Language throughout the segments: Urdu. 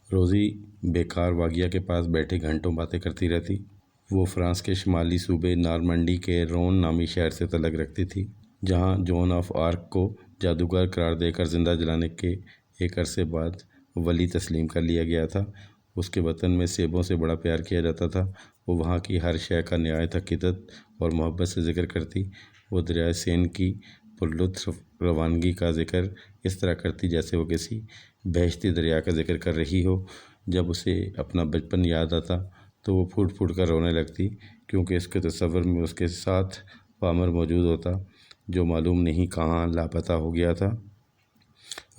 روزی بیکار واگیا کے پاس بیٹھے گھنٹوں باتیں کرتی رہتی۔ وہ فرانس کے شمالی صوبے نارمنڈی کے رون نامی شہر سے تعلق رکھتی تھی، جہاں جون آف آرک کو جادوگر قرار دے کر زندہ جلانے کے ایک عرصے بعد ولی تسلیم کر لیا گیا تھا۔ اس کے وطن میں سیبوں سے بڑا پیار کیا جاتا تھا۔ وہ وہاں کی ہر شے کا نہایت عقیدت اور محبت سے ذکر کرتی۔ وہ دریائے سین کی پرلطف روانگی کا ذکر اس طرح کرتی جیسے وہ کسی بہشتی دریا کا ذکر کر رہی ہو۔ جب اسے اپنا بچپن یاد آتا تو وہ پھوٹ پھوٹ کر رونے لگتی، کیونکہ اس کے تصور میں اس کے ساتھ پامر موجود ہوتا، جو معلوم نہیں کہاں لاپتہ ہو گیا تھا۔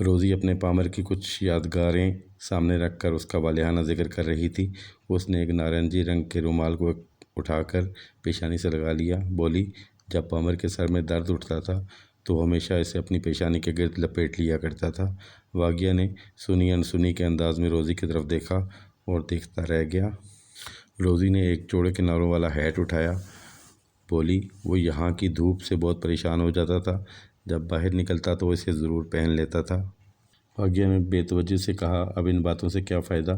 روزی اپنے پامر کی کچھ یادگاریں سامنے رکھ کر اس کا والہانہ ذکر کر رہی تھی۔ اس نے ایک نارنجی رنگ کے رومال کو اٹھا کر پیشانی سے لگا لیا، بولی، جب پامر کے سر میں درد اٹھتا تھا تو ہمیشہ اسے اپنی پیشانی کے گرد لپیٹ لیا کرتا تھا۔ واگیا نے سنی انسنی کے انداز میں روزی کی طرف دیکھا اور دیکھتا رہ گیا۔ روزی نے ایک چوڑے کناروں والا ہیٹ اٹھایا، بولی، وہ یہاں کی دھوپ سے بہت پریشان ہو جاتا تھا، جب باہر نکلتا تو اسے ضرور پہن لیتا تھا۔ واگیا نے بے توجہی سے کہا، اب ان باتوں سے کیا فائدہ؟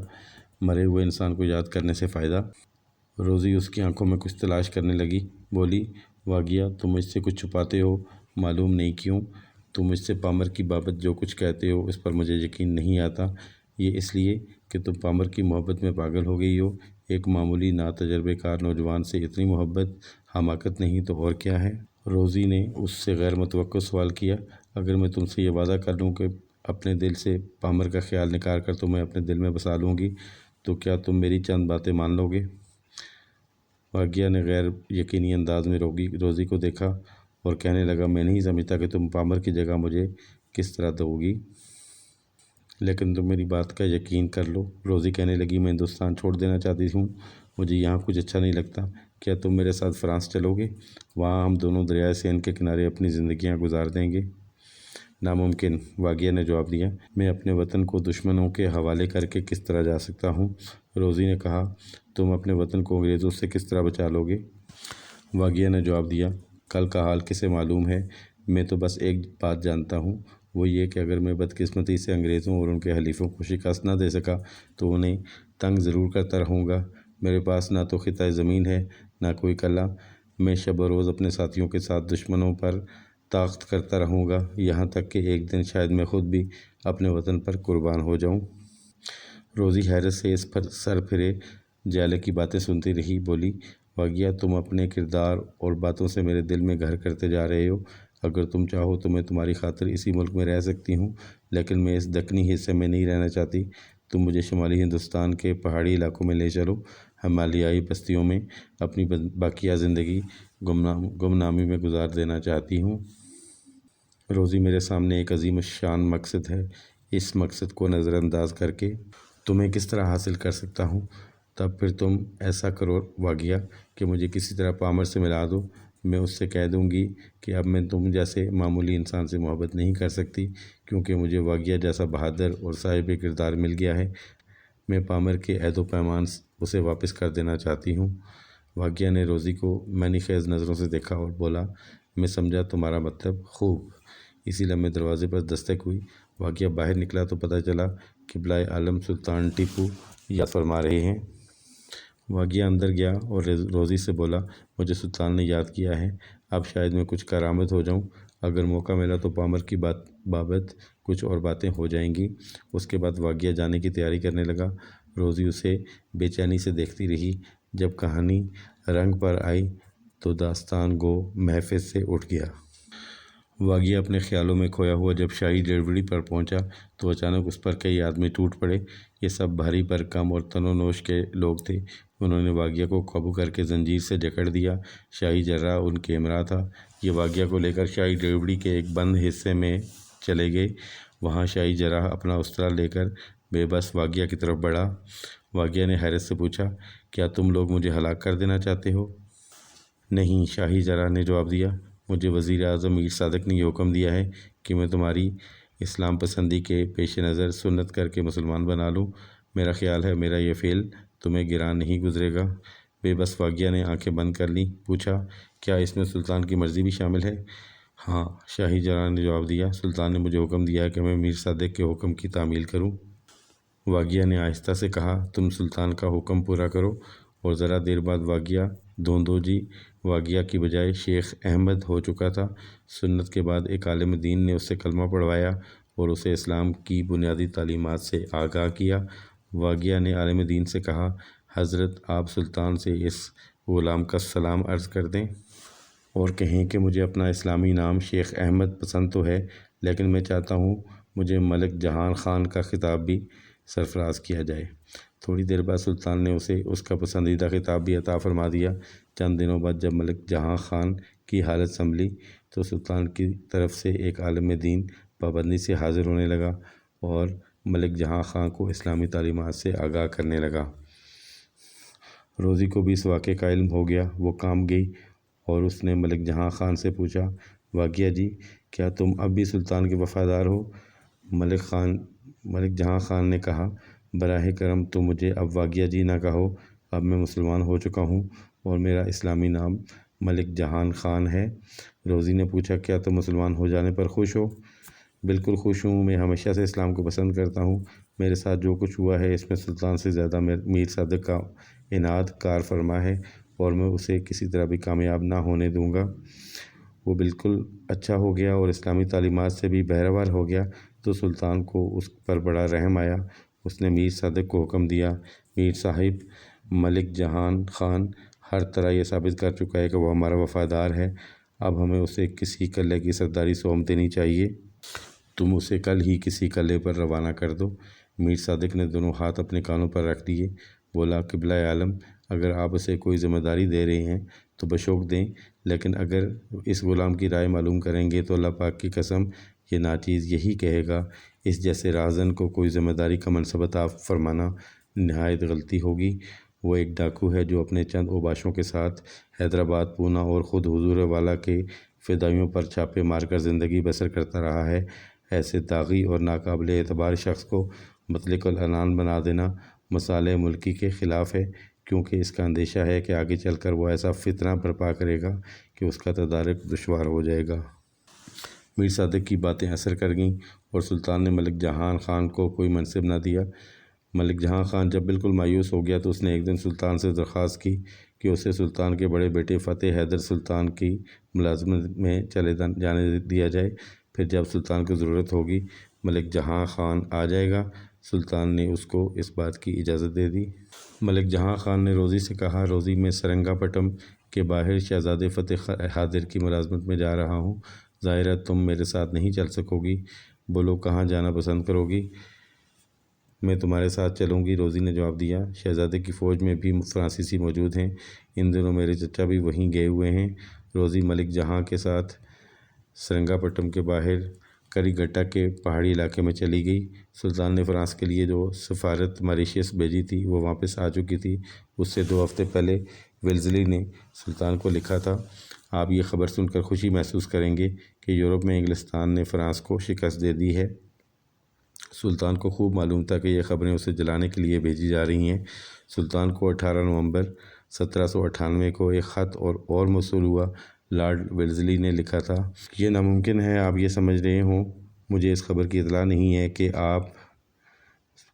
مرے ہوئے انسان کو یاد کرنے سے فائدہ۔ روزی اس کی آنکھوں میں کچھ تلاش کرنے لگی، بولی، واگیا، تم مجھ سے کچھ چھپاتے ہو، معلوم نہیں کیوں۔ تم مجھ سے پامر کی بابت جو کچھ کہتے ہو اس پر مجھے یقین نہیں آتا۔ یہ اس لیے کہ تم پامر کی محبت میں پاگل ہو گئی ہو۔ ایک معمولی ناتجربے کار نوجوان سے اتنی محبت حماقت نہیں تو اور کیا ہے؟ روزی نے اس سے غیر متوقع سوال کیا، اگر میں تم سے یہ وعدہ کر لوں کہ اپنے دل سے پامر کا خیال نکال کر تمہیں اپنے دل میں بسا لوں گی تو کیا تم میری چند باتیں مان لو گے؟ واگیا نے غیر یقینی انداز میں روزی کو دیکھا اور کہنے لگا، میں نہیں سمجھتا کہ تم پامر کی جگہ مجھے کس طرح دو گی، لیکن تم میری بات کا یقین کر لو۔ روزی کہنے لگی، میں ہندوستان چھوڑ دینا چاہتی ہوں، مجھے یہاں کچھ اچھا نہیں لگتا۔ کیا تم میرے ساتھ فرانس چلو گے؟ وہاں ہم دونوں دریائے سین کے کنارے اپنی زندگیاں گزار دیں گے۔ ناممکن، واگیا نے جواب دیا، میں اپنے وطن کو دشمنوں کے حوالے کر کے کس طرح جا سکتا ہوں؟ روزی نے کہا، تم اپنے وطن کو انگریزوں سے کس طرح بچا لو گے؟ واگیا نے جواب دیا، کل کا حال کسے معلوم ہے؟ میں تو بس ایک بات جانتا ہوں، وہ یہ کہ اگر میں بدقسمتی سے انگریزوں اور ان کے حلیفوں کو شکست نہ دے سکا تو انہیں تنگ ضرور کرتا رہوں گا۔ میرے پاس نہ تو خطۂ زمین ہے، نہ کوئی قلعہ۔ میں شب و روز اپنے ساتھیوں کے ساتھ دشمنوں پر طاقت کرتا رہوں گا، یہاں تک کہ ایک دن شاید میں خود بھی اپنے وطن پر قربان ہو جاؤں۔ روزی حیرت سے اس پر سر پھرے جالے کی باتیں سنتی رہی، بولی، واگیا، تم اپنے کردار اور باتوں سے میرے دل میں گھر کرتے جا رہے ہو۔ اگر تم چاہو تو میں تمہاری خاطر اسی ملک میں رہ سکتی ہوں، لیکن میں اس دکنی حصے میں نہیں رہنا چاہتی۔ تم مجھے شمالی ہندوستان کے پہاڑی علاقوں میں لے چلو، ہمالیائی بستیوں میں اپنی باقیہ زندگی گمنامی میں گزار دینا چاہتی ہوں۔ روزی، میرے سامنے ایک عظیم الشان مقصد ہے، اس مقصد کو نظر انداز کر کے تمہیں کس طرح حاصل کر سکتا ہوں؟ تب پھر تم ایسا کرو واگیا کہ مجھے کسی طرح پامر سے ملا دو۔ میں اس سے کہہ دوں گی کہ اب میں تم جیسے معمولی انسان سے محبت نہیں کر سکتی، کیونکہ مجھے واگیا جیسا بہادر اور صاحب کردار مل گیا ہے۔ میں پامر کے عہد و پیمان اسے واپس کر دینا چاہتی ہوں۔ واگیا نے روزی کو معنی خیز نظروں سے دیکھا اور بولا، میں سمجھا تمہارا مطلب، خوب۔ اسی لمحے دروازے پر دستک ہوئی۔ واگیا باہر نکلا تو پتہ چلا کہ قبلۂ عالم سلطان ٹیپو یاد فرما رہے ہیں۔ واگیا اندر گیا اور روزی سے بولا، مجھے سلطان نے یاد کیا ہے، اب شاید میں کچھ کارآمد ہو جاؤں۔ اگر موقع ملا تو پامر کی بابت کچھ اور باتیں ہو جائیں گی۔ اس کے بعد واگیا جانے کی تیاری کرنے لگا۔ روزی اسے بے چینی سے دیکھتی رہی۔ جب کہانی رنگ پر آئی تو داستان گو محفظ سے اٹھ گیا۔ واگیا اپنے خیالوں میں کھویا ہوا جب شاہی ڈیڑبڑی پر پہنچا تو اچانک اس پر کئی آدمی ٹوٹ پڑے۔ یہ سب بھاری بھرکم اور تن و نوش کے لوگ تھے۔ انہوں نے واگیا کو قابو کر کے زنجیر سے جکڑ دیا۔ شاہی جرہ ان کے ہمراہ تھا۔ یہ واگیا کو لے کر شاہی ڈیڑبڑی کے ایک بند حصے میں چلے گئے۔ وہاں شاہی جرہ اپنا اسطرہ لے کر بے بس واگیا کی طرف بڑھا۔ واگیا نے حیرت سے پوچھا، کیا تم لوگ مجھے ہلاک کر دینا چاہتے ہو؟ نہیں، شاہی جرہ نے جواب دیا، مجھے وزیر اعظم میر صادق نے یہ حکم دیا ہے کہ میں تمہاری اسلام پسندی کے پیش نظر سنت کر کے مسلمان بنا لوں۔ میرا خیال ہے میرا یہ فعل تمہیں گراں نہیں گزرے گا۔ بے بس واگیا نے آنکھیں بند کر لیں، پوچھا، کیا اس میں سلطان کی مرضی بھی شامل ہے؟ ہاں، شاہی جرہ نے جواب دیا، سلطان نے مجھے حکم دیا ہے کہ میں میر صادق کے حکم کی تعمیل کروں۔ واقعہ نے آہستہ سے کہا، تم سلطان کا حکم پورا کرو۔ اور ذرا دیر بعد واقعہ دھوندھوجی واقعہ کی بجائے شیخ احمد ہو چکا تھا۔ سنت کے بعد ایک عالم دین نے اسے کلمہ پڑھوایا اور اسے اسلام کی بنیادی تعلیمات سے آگاہ کیا۔ واقعہ نے عالم دین سے کہا، حضرت آپ سلطان سے اس غلام کا سلام عرض کر دیں اور کہیں کہ مجھے اپنا اسلامی نام شیخ احمد پسند تو ہے، لیکن میں چاہتا ہوں مجھے ملک جہان خان کا خطاب بھی سرفراز کیا جائے۔ تھوڑی دیر بعد سلطان نے اسے اس کا پسندیدہ خطاب بھی عطا فرما دیا۔ چند دنوں بعد جب ملک جہاں خان کی حالت سنبھلی تو سلطان کی طرف سے ایک عالم دین پابندی سے حاضر ہونے لگا اور ملک جہاں خان کو اسلامی تعلیمات سے آگاہ کرنے لگا۔ روزی کو بھی اس واقعے کا علم ہو گیا۔ وہ کام گئی اور اس نے ملک جہاں خان سے پوچھا، واقعہ جی، کیا تم اب بھی سلطان کے وفادار ہو؟ ملک جہاں خان نے کہا، براہ کرم تم مجھے اب واقعہ جی نہ کہو، اب میں مسلمان ہو چکا ہوں اور میرا اسلامی نام ملک جہان خان ہے۔ روزی نے پوچھا، کیا تم مسلمان ہو جانے پر خوش ہو؟ بالکل خوش ہوں، میں ہمیشہ سے اسلام کو پسند کرتا ہوں۔ میرے ساتھ جو کچھ ہوا ہے اس میں سلطان سے زیادہ میر صادق کا عناد کار فرما ہے اور میں اسے کسی طرح بھی کامیاب نہ ہونے دوں گا۔ وہ بالکل اچھا ہو گیا اور اسلامی تعلیمات سے بھی بہرور ہو گیا تو سلطان کو اس پر بڑا رحم آیا۔ اس نے میر صادق کو حکم دیا، میر صاحب، ملک جہان خان ہر طرح یہ ثابت کر چکا ہے کہ وہ ہمارا وفادار ہے، اب ہمیں اسے کسی قلعے کی سرداری سونپ دینی چاہیے۔ تم اسے کل ہی کسی قلعے پر روانہ کر دو۔ میر صادق نے دونوں ہاتھ اپنے کانوں پر رکھ دیے، بولا، قبلہ عالم، اگر آپ اسے کوئی ذمہ داری دے رہے ہیں تو بشوق دیں، لیکن اگر اس غلام کی رائے معلوم کریں گے تو اللہ پاک کی قسم یہ ناچیز یہی کہے گا، اس جیسے راہزن کو کوئی ذمہ داری کا منصب عطا فرمانا نہایت غلطی ہوگی۔ وہ ایک ڈاکو ہے جو اپنے چند اوباشوں کے ساتھ حیدرآباد، پونا اور خود حضور والا کے فدائیوں پر چھاپے مار کر زندگی بسر کرتا رہا ہے۔ ایسے داغی اور ناقابل اعتبار شخص کو مطلق العنان بنا دینا مصالح ملکی کے خلاف ہے، کیونکہ اس کا اندیشہ ہے کہ آگے چل کر وہ ایسا فتنہ برپا کرے گا کہ اس کا تدارک دشوار ہو جائے گا۔ میر صادق کی باتیں اثر کر گئیں اور سلطان نے ملک جہان خان کو کوئی منصب نہ دیا۔ ملک جہاں خان جب بالکل مایوس ہو گیا تو اس نے ایک دن سلطان سے درخواست کی کہ اسے سلطان کے بڑے بیٹے فتح حیدر سلطان کی ملازمت میں چلے جانے دیا جائے، پھر جب سلطان کو ضرورت ہوگی ملک جہاں خان آ جائے گا۔ سلطان نے اس کو اس بات کی اجازت دے دی۔ ملک جہاں خان نے روزی سے کہا، روزی، میں سرنگا پٹم کے باہر شہزادے فتح حیدر کی ملازمت میں جا رہا ہوں، ظاہر ہے تم میرے ساتھ نہیں چل سکو گی، بولو کہاں جانا پسند کرو گی؟ میں تمہارے ساتھ چلوں گی، روزی نے جواب دیا۔ شہزادے کی فوج میں بھی فرانسیسی موجود ہیں، ان دنوں میرے چچا بھی وہیں گئے ہوئے ہیں۔ روزی ملک جہاں کے ساتھ سرنگا پٹم کے باہر کری گٹا کے پہاڑی علاقے میں چلی گئی۔ سلطان نے فرانس کے لیے جو سفارت ماریشس بھیجی تھی وہ واپس آ چکی تھی۔ اس سے 2 ہفتے پہلے ویلزلی نے سلطان کو لکھا تھا، آپ یہ خبر سن کر خوشی محسوس کریں گے کہ یورپ میں انگلستان نے فرانس کو شکست دے دی ہے۔ سلطان کو خوب معلوم تھا کہ یہ خبریں اسے جلانے کے لیے بھیجی جا رہی ہیں۔ سلطان کو 18 نومبر 1798 کو ایک خط اور موصول ہوا۔ لارڈ ویلزلی نے لکھا تھا، یہ ناممکن ہے آپ یہ سمجھ رہے ہوں، مجھے اس خبر کی اطلاع نہیں ہے کہ آپ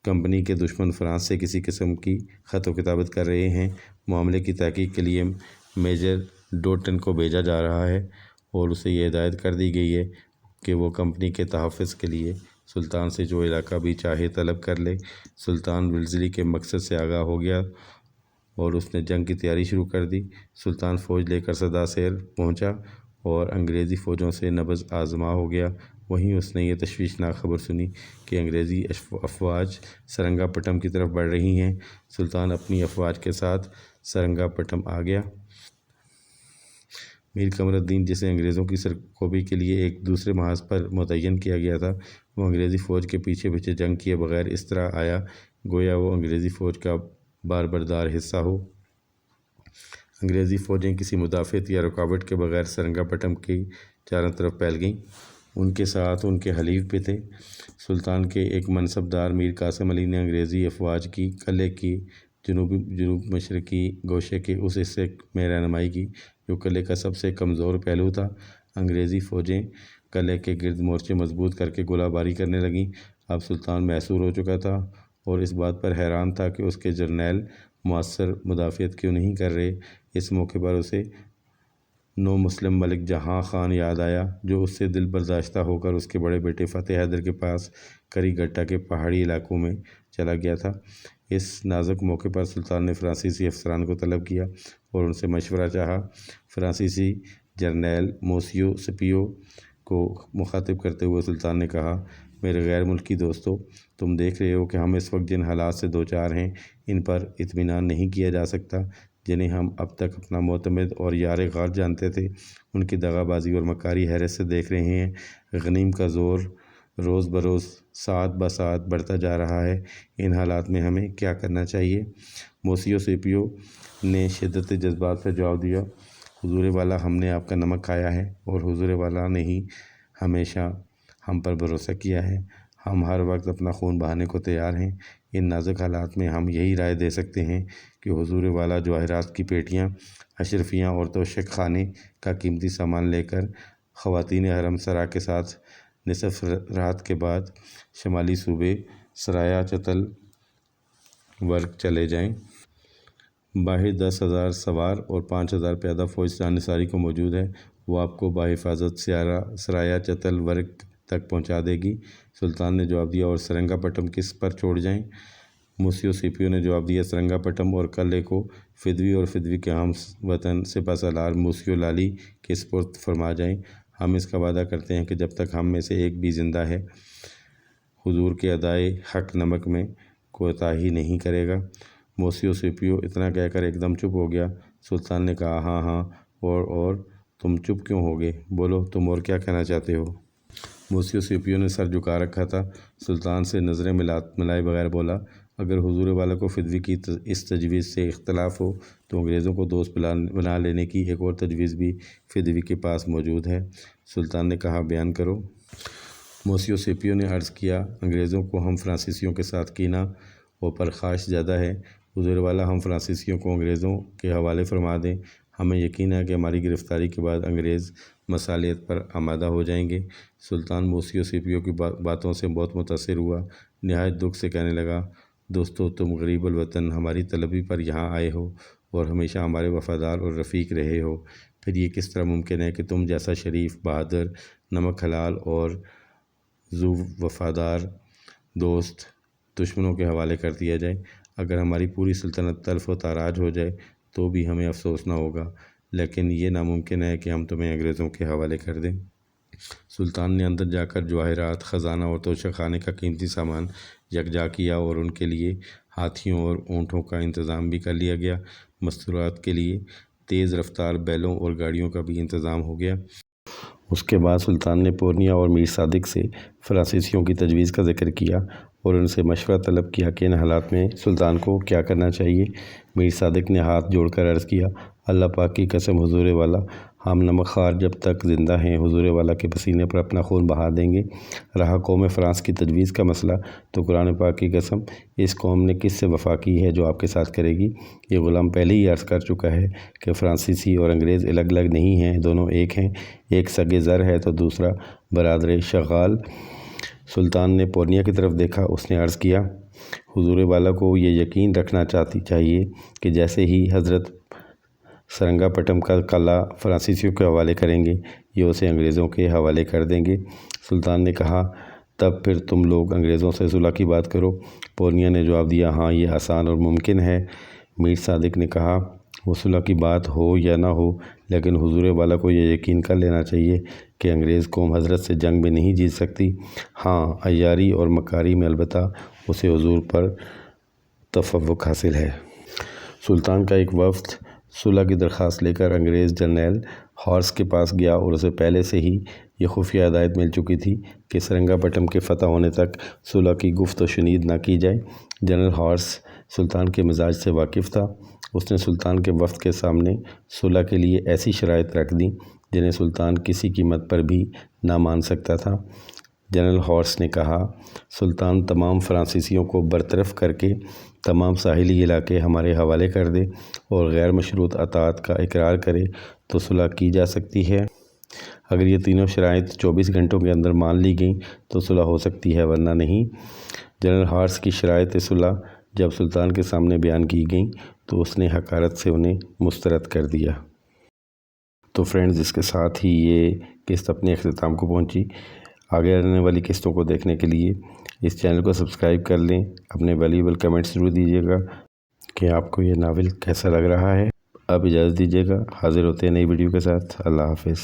کمپنی کے دشمن فرانس سے کسی قسم کی خط و کتابت کر رہے ہیں۔ معاملے کی تحقیق کے لیے میجر ڈوٹن کو بھیجا جا رہا ہے اور اسے یہ ہدایت کر دی گئی ہے کہ وہ کمپنی کے تحفظ کے لیے سلطان سے جو علاقہ بھی چاہے طلب کر لے۔ سلطان ویلزلی کے مقصد سے آگاہ ہو گیا اور اس نے جنگ کی تیاری شروع کر دی۔ سلطان فوج لے کر سدا سیر پہنچا اور انگریزی فوجوں سے نبض آزما ہو گیا۔ وہیں اس نے یہ تشویشناک خبر سنی کہ انگریزی افواج سرنگا پٹم کی طرف بڑھ رہی ہیں۔ سلطان اپنی افواج کے ساتھ سرنگا پٹم آ گیا۔ میر قمر الدین، جسے انگریزوں کی سرکوبی کے لیے ایک دوسرے محاذ پر متعین کیا گیا تھا، وہ انگریزی فوج کے پیچھے پیچھے جنگ کیے بغیر اس طرح آیا گویا وہ انگریزی فوج کا باربردار حصہ ہو۔ انگریزی فوجیں کسی مدافعت یا رکاوٹ کے بغیر سرنگا پٹم کی چاروں طرف پھیل گئیں۔ ان کے ساتھ ان کے حلیف بھی تھے۔ سلطان کے ایک منصبدار میر قاسم علی نے انگریزی افواج کی قلعے کی جنوب مشرقی گوشے کے اس حصے میں رہنمائی کی جو قلعے کا سب سے کمزور پہلو تھا۔ انگریزی فوجیں قلعے کے گرد مورچے مضبوط کر کے گولہ باری کرنے لگیں۔ اب سلطان محصور ہو چکا تھا اور اس بات پر حیران تھا کہ اس کے جرنیل مؤثر مدافعت کیوں نہیں کر رہے۔ اس موقع پر اسے نو مسلم ملک جہاں خان یاد آیا، جو اس سے دل برداشتہ ہو کر اس کے بڑے بیٹے فتح حیدر کے پاس کری گٹا کے پہاڑی علاقوں میں چلا گیا تھا۔ اس نازک موقع پر سلطان نے فرانسیسی افسران کو طلب کیا اور ان سے مشورہ چاہا۔ فرانسیسی جرنیل موسیو سپیو کو مخاطب کرتے ہوئے سلطان نے کہا، میرے غیر ملکی دوستو، تم دیکھ رہے ہو کہ ہم اس وقت جن حالات سے دوچار ہیں ان پر اطمینان نہیں کیا جا سکتا۔ جنہیں ہم اب تک اپنا معتمد اور یار غار جانتے تھے، ان کی دغا بازی اور مکاری حیرت سے دیکھ رہے ہیں۔ غنیم کا زور روز بروز ساعت بساعت بڑھتا جا رہا ہے۔ ان حالات میں ہمیں کیا کرنا چاہیے؟ موسیو سیپیو نے شدت جذبات سے جواب دیا، حضور والا، ہم نے آپ کا نمک کھایا ہے اور حضور والا نے ہی ہمیشہ ہم پر بھروسہ کیا ہے۔ ہم ہر وقت اپنا خون بہانے کو تیار ہیں۔ ان نازک حالات میں ہم یہی رائے دے سکتے ہیں کہ حضور والا جواہرات کی پیٹیاں، اشرفیاں اور توشک خانے کا قیمتی سامان لے کر خواتین حرم سرا کے ساتھ نصف رات کے بعد شمالی صوبے سرایہ چتل ورگ چلے جائیں۔ باہر 10,000 سوار اور 5,000 پیادہ فوج جانثاری کو موجود ہے۔ وہ آپ کو بحفاظت سرایہ چتل ورگ تک پہنچا دے گی۔ سلطان نے جواب دیا، اور سرنگا پٹم کس پر چھوڑ جائیں؟ موسیو سیپیو نے جواب دیا، سرنگا پٹم اور قلعے کو فدوی اور فدوی کے ہم وطن سپہ سالار موسیو لالی کے سپرد فرما جائیں۔ ہم اس کا وعدہ کرتے ہیں کہ جب تک ہم میں سے ایک بھی زندہ ہے، حضور کے ادائے حق نمک میں کوتاہی نہیں کرے گا۔ موسیو سیپیو اتنا کہہ کر ایک دم چپ ہو گیا۔ سلطان نے کہا، ہاں ہاں، اور تم چپ کیوں ہو گئے؟ بولو، تم اور کیا کہنا چاہتے ہو؟ موسیو سیپیو نے سر جھکا رکھا تھا۔ سلطان سے نظریں ملائے بغیر بولا، اگر حضور والا کو فدوی کی اس تجویز سے اختلاف ہو تو انگریزوں کو دوست بنا لینے کی ایک اور تجویز بھی فدوی کے پاس موجود ہے۔ سلطان نے کہا، بیان کرو۔ موسیو سیپیو نے عرض کیا، انگریزوں کو ہم فرانسیسیوں کے ساتھ کینہ و پرخاش زیادہ ہے۔ حضور والا، ہم فرانسیسیوں کو انگریزوں کے حوالے فرما دیں۔ ہمیں یقین ہے کہ ہماری گرفتاری کے بعد انگریز مصالحت پر آمادہ ہو جائیں گے۔ سلطان موسیو سیپیو کی باتوں سے بہت متاثر ہوا۔ نہایت دکھ سے کہنے لگا، دوستو، تم غریب الوطن ہماری طلبی پر یہاں آئے ہو اور ہمیشہ ہمارے وفادار اور رفیق رہے ہو، پھر یہ کس طرح ممکن ہے کہ تم جیسا شریف، بہادر، نمک حلال اور ذو وفادار دوست دشمنوں کے حوالے کر دیا جائے؟ اگر ہماری پوری سلطنت تلف و تاراج ہو جائے تو بھی ہمیں افسوس نہ ہوگا، لیکن یہ ناممکن ہے کہ ہم تمہیں انگریزوں کے حوالے کر دیں۔ سلطان نے اندر جا کر جواہرات، خزانہ اور توشک خانے کا قیمتی سامان یکجا کیا اور ان کے لیے ہاتھیوں اور اونٹوں کا انتظام بھی کر لیا گیا۔ مستورات کے لیے تیز رفتار بیلوں اور گاڑیوں کا بھی انتظام ہو گیا۔ اس کے بعد سلطان نے پورنیا اور میر صادق سے فرانسیسیوں کی تجویز کا ذکر کیا اور ان سے مشورہ طلب کیا کہ ان حالات میں سلطان کو کیا کرنا چاہیے۔ میر صادق نے ہاتھ جوڑ کر عرض کیا، اللہ پاک کی قسم حضور والا، ہم نمک خوار جب تک زندہ ہیں حضور والا کے پسینے پر اپنا خون بہا دیں گے۔ رہا قوم فرانس کی تجویز کا مسئلہ، تو قرآن پاک کی قسم، اس قوم نے کس سے وفا کی ہے جو آپ کے ساتھ کرے گی؟ یہ غلام پہلے ہی عرض کر چکا ہے کہ فرانسیسی اور انگریز الگ الگ نہیں ہیں، دونوں ایک ہیں۔ ایک سگے زر ہے تو دوسرا برادر شغال۔ سلطان نے پورنیا کی طرف دیکھا۔ اس نے عرض کیا، حضور والا کو یہ یقین رکھنا چاہیے کہ جیسے ہی حضرت سرنگا پٹم کا قلعہ فرانسیسیوں کے حوالے کریں گے، یہ اسے انگریزوں کے حوالے کر دیں گے۔ سلطان نے کہا، تب پھر تم لوگ انگریزوں سے صلح کی بات کرو۔ پورنیا نے جواب دیا، ہاں، یہ آسان اور ممکن ہے۔ میر صادق نے کہا، وہ صلح کی بات ہو یا نہ ہو، لیکن حضور والا کو یہ یقین کر لینا چاہیے کہ انگریز قوم حضرت سے جنگ میں نہیں جیت سکتی۔ ہاں، عیاری اور مکاری میں البتہ اسے حضور پر تفوق حاصل ہے۔ سلطان کا ایک وفد صلح کی درخواست لے کر انگریز جرنیل ہارس کے پاس گیا اور اسے پہلے سے ہی یہ خفیہ ہدایت مل چکی تھی کہ سرنگا پٹم کے فتح ہونے تک صلح کی گفت و شنید نہ کی جائے۔ جنرل ہارس سلطان کے مزاج سے واقف تھا۔ اس نے سلطان کے وفد کے سامنے صلح کے لیے ایسی شرائط رکھ دیں جنہیں سلطان کسی قیمت پر بھی نہ مان سکتا تھا۔ جنرل ہارس نے کہا، سلطان تمام فرانسیسیوں کو برطرف کر کے تمام ساحلی علاقے ہمارے حوالے کر دے اور غیر مشروط اطاعت کا اقرار کرے تو صلح کی جا سکتی ہے۔ اگر یہ تینوں شرائط 24 گھنٹوں کے اندر مان لی گئیں تو صلح ہو سکتی ہے، ورنہ نہیں۔ جنرل ہارس کی شرائط صلح جب سلطان کے سامنے بیان کی گئیں تو اس نے حقارت سے انہیں مسترد کر دیا۔ تو فرینڈز، اس کے ساتھ ہی یہ قسط اپنے اختتام کو پہنچی۔ آگے آنے والی قسطوں کو دیکھنے کے لیے اس چینل کو سبسکرائب کر لیں۔ اپنے ویلیوبل کمنٹس ضرور دیجیے گا کہ آپ کو یہ ناول کیسا لگ رہا ہے۔ اب اجازت دیجیے گا، حاضر ہوتے ہیں نئی ویڈیو کے ساتھ۔ اللہ حافظ۔